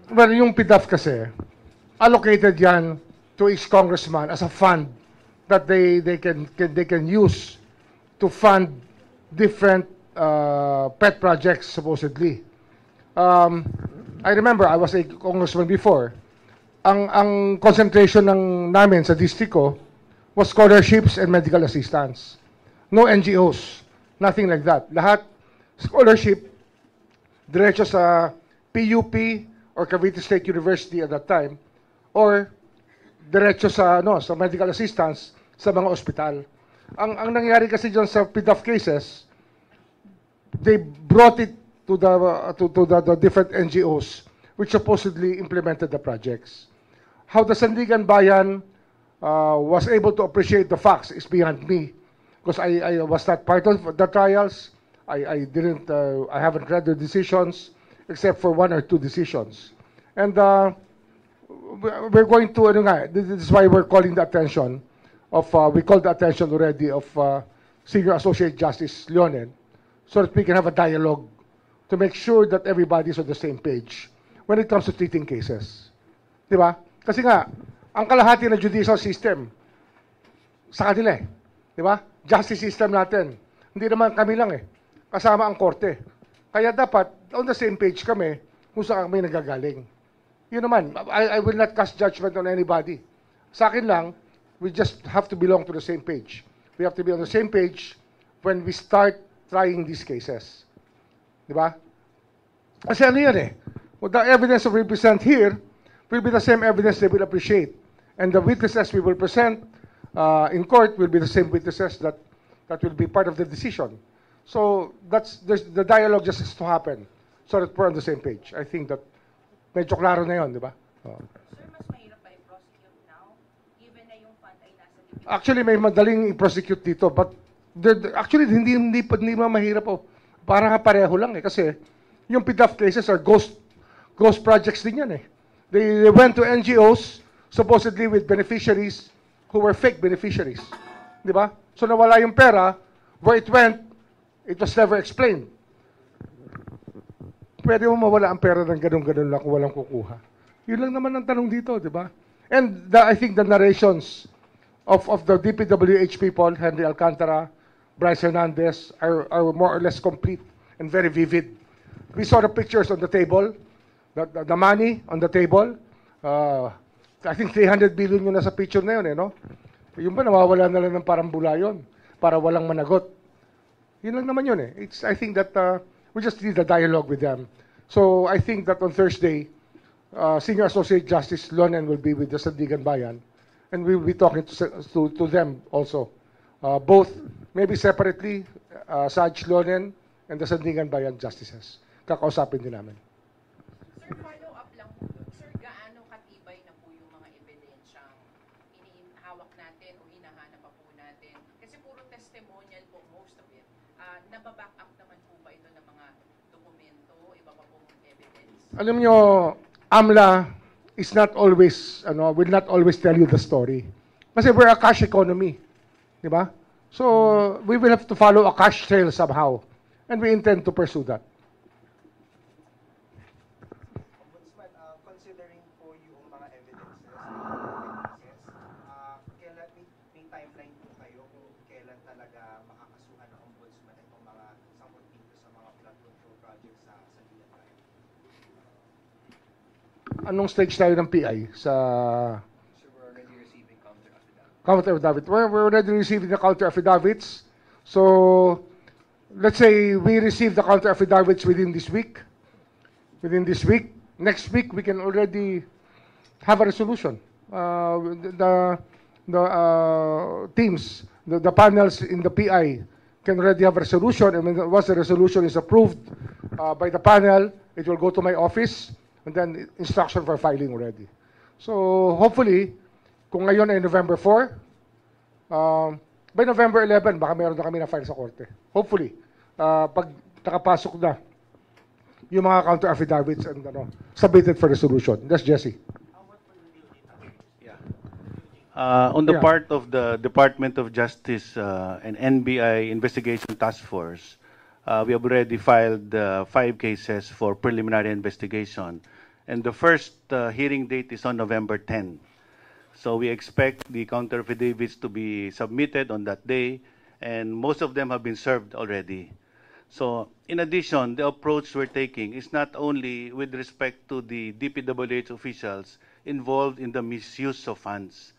Well, yung PDAF kasi, allocated yan to each congressman as a fund that they can use to fund different pet projects supposedly. I remember I was a congressman before. Ang concentration ng namin sa district ko was scholarships and medical assistance. No NGOs, nothing like that. Lahat scholarship diretso sa PUP or Cavite State University at that time, or diretso sa sa medical assistance sa mga ospital. Ang nangyari kasi diyan sa PDAF cases, they brought it to the different NGOs which supposedly implemented the projects. How the Sandigan Bayan was able to appreciate the facts is beyond me, because I was not part of the trials. I haven't read the decisions except for one or two decisions. And we're going to, this is why we're calling the attention of, we called the attention already of Senior Associate Justice Leonen, so that we can have a dialogue to make sure that everybody is on the same page when it comes to treating cases. Di ba? Kasi nga, ang kalahati ng judicial system, sa kanila eh. Di ba? Justice system natin. Hindi naman kami lang eh. Kasama ang korte. Kaya dapat, on the same page kami kung saan kami nagagaling. Yun naman, I will not cast judgment on anybody. Sa akin lang, we just have to belong to the same page. We have to be on the same page when we start trying these cases. Di ba? Kasi ano yan eh. The evidence that we present here will be the same evidence they will appreciate. And the witnesses we will present in court will be the same witnesses that will be part of the decision. So the dialogue just has to happen so that we're on the same page. I think that medyo klaro na yun, di ba? Sir, mas mahirap pa i-prosecute now, given na yung fund ay nasa DPWH? Actually, may madaling i-prosecute dito, but actually, hindi mahirap po. Parang pareho lang eh, kasi yung PDAF cases are ghost projects din yan eh. They went to NGOs, supposedly with beneficiaries who were fake beneficiaries. Di ba? So nawala yung pera, where it went, it was never explained. Pwede mo mawala ang pera ng ganun-ganun lang kung walang kukuha. Yun lang naman ang tanong dito, di ba? And I think the narrations of the DPWH people, Henry Alcantara, Bryce Hernandez, are more or less complete and very vivid. We saw the pictures on the table, the money on the table. I think 300 billion yun nasa picture na yun, eh, no? Yung ba, nawawala na lang ng parang bula yun para walang managot. Yun lang naman yun, eh. I think that we just need a dialogue with them. So I think that on Thursday, Senior Associate Justice Lonen will be with the Sandigan Bayan, and we will be talking to them also. Both, maybe separately, Saj Lonen and the Sandigan Bayan Justices. Kakausapin din namin. Sir, follow up lang po doon. Sir, gaano katibay na po yung mga ebidensyang inihawak natin o hinahanap pa po natin? Kasi puro testimonial po, most of it. Nababack up naman po ba ito ng mga dokumento, iba pa pong evidence? Alam nyo, AMLA is not always, will not always tell you the story. Kasi we're a cash economy. Di ba? So, we will have to follow a cash trail somehow. And we intend to pursue that. Ombudsman, considering po yung mga evidences, kailan may timeline po kayo kung kailan talaga makakasuhan ng ombudsman itong mga sangkot dito sa mga flood control projects sa Sandigan Bayan? Anong stage tayo ng PI sa So we're already receiving counter affidavit. counter affidavit? We're already receiving the counter affidavits. So, let's say we receive the counter affidavits within this week. Within this week. Next week, we can already have a resolution. The teams, the panels in the PI can already have a resolution. And once the resolution is approved by the panel, it will go to my office, and then instruction for filing already. So hopefully, kung ngayon ay November 4, by November 11, baka meron na kami na file sa korte. Hopefully, pag nakapasok na yung mga counter affidavits and submitted for resolution. That's Jesse. On the Yeah. part of the Department of Justice and NBI Investigation Task Force, we have already filed 5 cases for preliminary investigation. And the first hearing date is on November 10. So we expect the counter affidavits to be submitted on that day, and most of them have been served already. So in addition, the approach we're taking is not only with respect to the DPWH officials involved in the misuse of funds.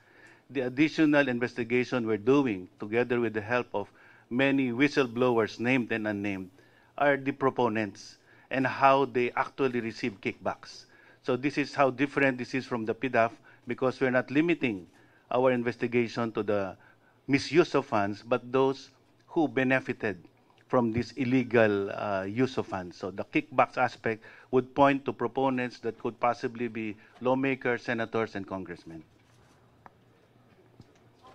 The additional investigation we're doing, together with the help of many whistleblowers, named and unnamed, are the proponents and how they actually receive kickbacks. So this is how different this is from the PDAF, because we're not limiting our investigation to the misuse of funds, but those who benefited from this illegal use of funds. So the kickbacks aspect would point to proponents that could possibly be lawmakers, senators, and congressmen. But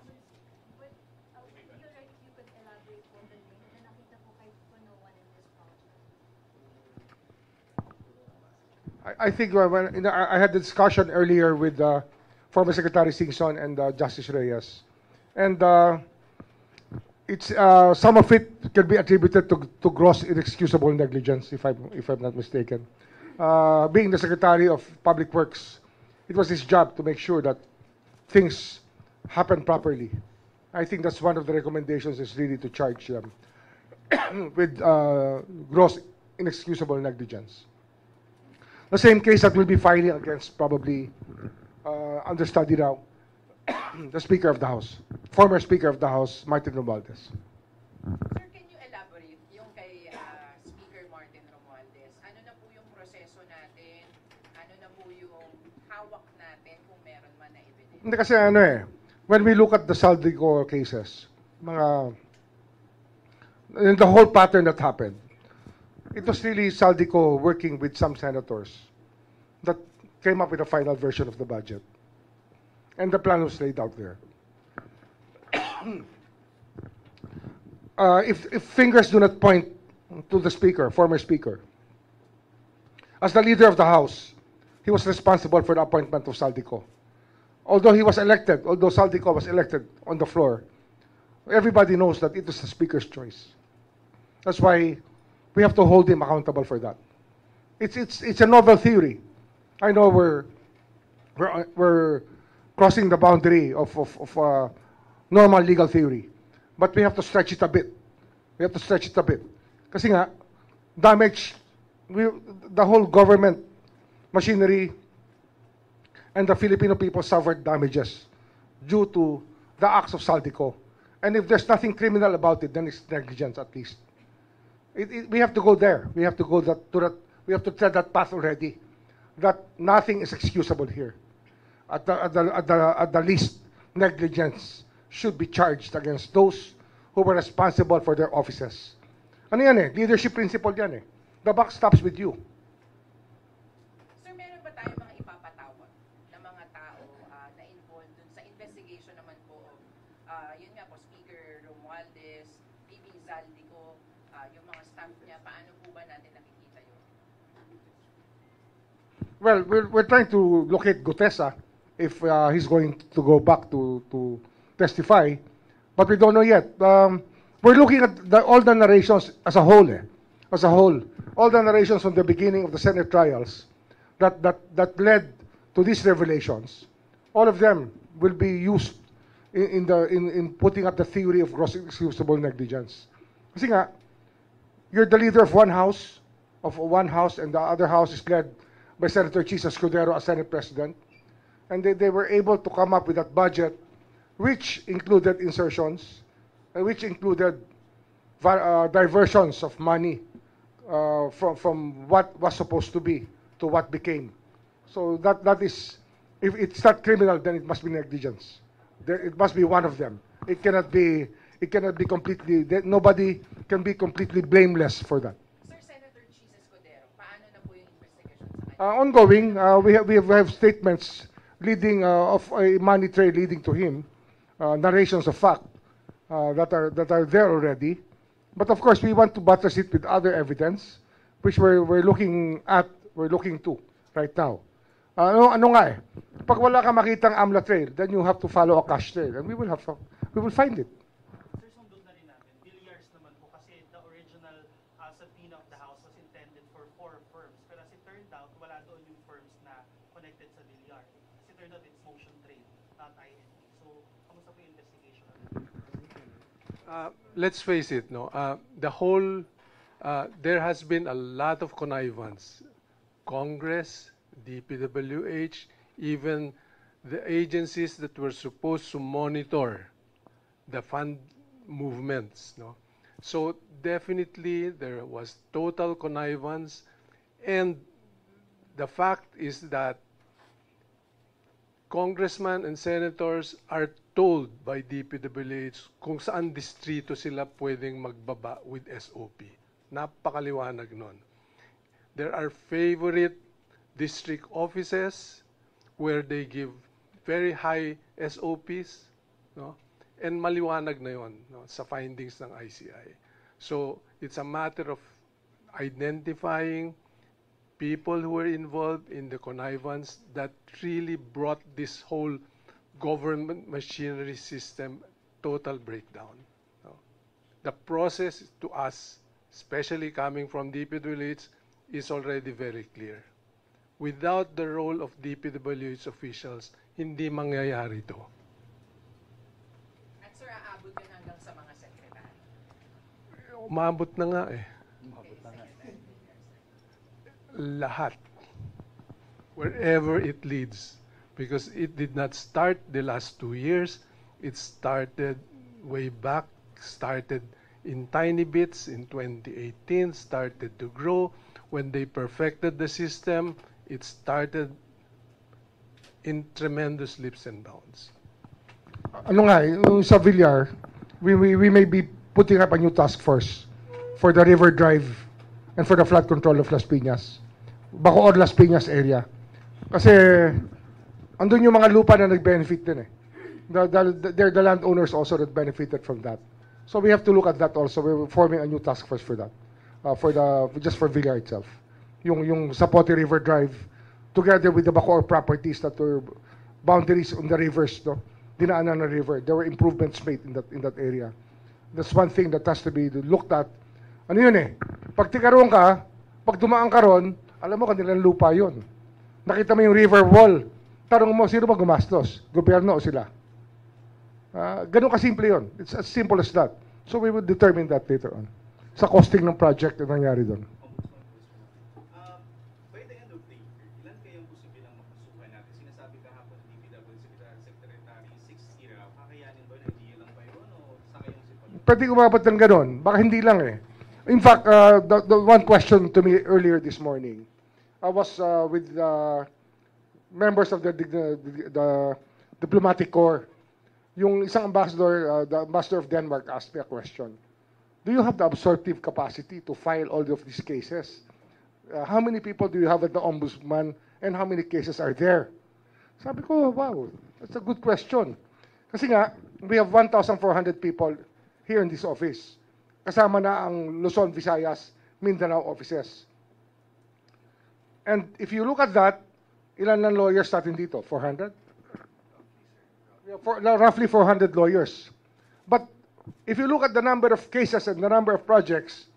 would you like if you could elaborate po the link na nakita po kay Punoan in this project? I think I had the discussion earlier with former Secretary Singson and Justice Reyes, and it's some of it can be attributed to gross inexcusable negligence, if I'm not mistaken. Being the Secretary of Public Works, it was his job to make sure that things happen properly. I think that's one of the recommendations, is really to charge them with gross inexcusable negligence. The same case that we'll be filing against, probably under study now, the Speaker of the House, former Speaker of the House, Martin Romualdez. Sir, can you elaborate yung kay Speaker Martin Romualdez? Ano na po yung proseso natin? Ano na po yung hawak natin kung meron man na evidence? Hindi kasi when we look at the Saldico cases, and the whole pattern that happened, it was really Saldico working with some senators that came up with a final version of the budget. And the plan was laid out there. If fingers do not point to the Speaker, former Speaker, as the leader of the House, he was responsible for the appointment of Saldico. Although Saldico was elected on the floor, everybody knows that it was the Speaker's choice. That's why we have to hold him accountable for that. It's a novel theory. I know we're crossing the boundary of normal legal theory, but we have to stretch it a bit. Kasi nga, the whole government machinery and the Filipino people suffered damages due to the acts of Saldico. And if there's nothing criminal about it, then it's negligence at least. We have to go there. We have to go we have to tread that path already. That nothing is excusable here. At the least, negligence should be charged against those who were responsible for their offices. Ano yan leadership principle yan The buck stops with you. Sir, meron ba tayo mga ipapatawag na mga tao na involved dun sa investigation naman po? Yun nga po, Speaker Romualdez, PB Zaldico, yung mga staff niya, paano po ba natin nakikita yun? Well, we're trying to locate Gutesa if he's going to go back to testify, but we don't know yet. We're looking at all the narrations as a whole. All the narrations from the beginning of the Senate trials that led to these revelations, all of them will be used in putting up the theory of gross inexcusable negligence. Kasi nga, you're the leader of one house, and the other house is led by Senator Chisa Escudero as Senate President, and they were able to come up with that budget, which included insertions, which included diversions of money from what was supposed to be to what became. So that is, if it's not criminal, then it must be negligence. It must be one of them. It cannot be completely. Nobody can be completely blameless for that. Sir, Senator Chisa Escudero, paano na po yung investigation sa kanya? Ongoing, we have statements leading of a money trail leading to him, narrations of fact that are there already. But of course, we want to buttress it with other evidence, which we're looking to right now. Ano nga pag wala ka makitang AMLA trail, then you have to follow a cash trail, and we will find it. Sir, sundot na rin namin. Billiards naman po kasi the original subpoena of the House was intended for 4 firms. Pero as it turned out, wala doon yung firms na connected sa Villar. Kasi turned out it's motion trade, not INT. So, kamusta po yung investigation? Let's face it, no. There has been a lot of connivance. Congress, DPWH, even the agencies that were supposed to monitor the fund movements, no. So definitely there was total connivance, and the fact is that congressmen and senators are told by DPWH kung saan distrito sila pwedeng magbaba with SOP. Napakaliwanag nun. There are favorite district offices where they give very high SOPs, no? And maliwanag na yon, no, sa findings ng ICI. So it's a matter of identifying people who were involved in the connivance that really brought this whole government machinery system total breakdown. No? The process to us, especially coming from DPWH, is already very clear. Without the role of DPWH officials, hindi mangyayari to. At sir, aabot yun hanggang sa mga sekretary. Umabot na nga eh. Lahat. Wherever it leads. Because it did not start the last 2 years. It started way back, started in tiny bits in 2018, started to grow. When they perfected the system, it started in tremendous leaps and bounds. Ano nga, yung sa Villar, we may be putting up a new task force for the River Drive and for the flood control of Las Piñas. Bacoor, Las Piñas area. Kasi, andun yung mga lupa na nag-benefit din eh. They're the landowners also that benefited from that. So we have to look at that also. We're forming a new task force for that. Just for Villar itself. Yung Zapote River Drive, together with the Bacoor properties that were boundaries on the rivers, no? Dinaanan ng river. There were improvements made in that area. That's one thing that has to be looked at. Ano yun eh? Pag tikaroon ka, pag dumaan ka ron, alam mo kanilang lupa yun. Nakita mo yung river wall. Tanong mo, sino ba gumastos? Gobyerno o sila? Ganun kasimple yun. It's as simple as that. So we will determine that later on. Sa costing ng project na nangyari doon. By the end of the year, ilan kayang posibleng makasuhan natin? Sinasabi kahapon ng DPWH Secretary 60 raw. Kakayanin ba? Idea lang ba yun? O sa kayong sipag? Pwede umabot ng ganun. Baka hindi lang eh. In fact, the one question to me earlier this morning, I was with members of the diplomatic corps. Yung isang ambassador, the ambassador of Denmark asked me a question. Do you have the absorptive capacity to file all of these cases? How many people do you have at the ombudsman and how many cases are there? Sabi ko, wow, that's a good question. Kasi nga, we have 1,400 people here in this office. Kasama na ang Luzon, Visayas, Mindanao offices. And if you look at that, ilan ng lawyers natin dito? 400? Roughly 400 lawyers. But if you look at the number of cases and the number of projects,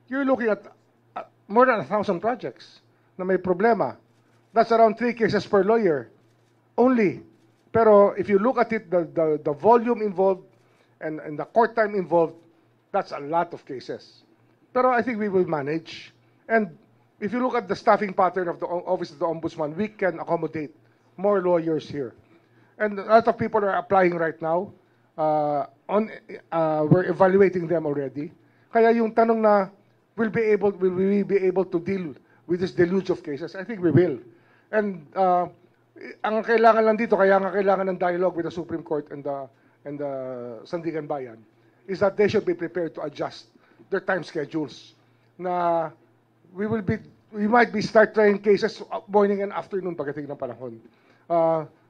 you're looking at more than 1,000 projects na may problema. That's around 3 cases per lawyer only. Pero if you look at it, the volume involved and the court time involved, that's a lot of cases. Pero I think we will manage. And if you look at the staffing pattern of the Office of the Ombudsman, we can accommodate more lawyers here. And a lot of people are applying right now. We're evaluating them already. Kaya yung tanong na, will we be able to deal with this deluge of cases? I think we will. And ang kailangan lang dito, kaya nga kailangan ng dialogue with the Supreme Court and the Sandigan Bayan, is that they should be prepared to adjust their time schedules. Na we might be start trying cases morning and afternoon pagdating ng panahon.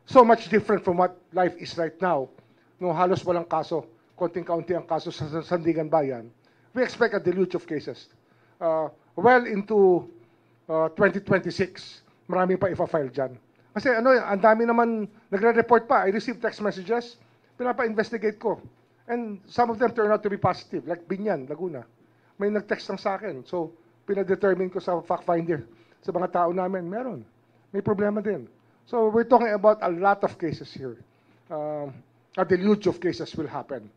So much different from what life is right now. No, halos walang kaso, konting-kaunti ang kaso sa Sandigan Bayan. We expect a deluge of cases. Well into 2026, marami pa ifa-file dyan. Kasi ang dami naman nagre-report pa. I received text messages, pinapa-investigate ko. And some of them turn out to be positive, like Binyan, Laguna. May nag-text lang sa akin. So, pinadetermine ko sa fact finder, sa mga tao namin, meron. may problema din. So we're talking about a lot of cases here. A deluge of cases will happen.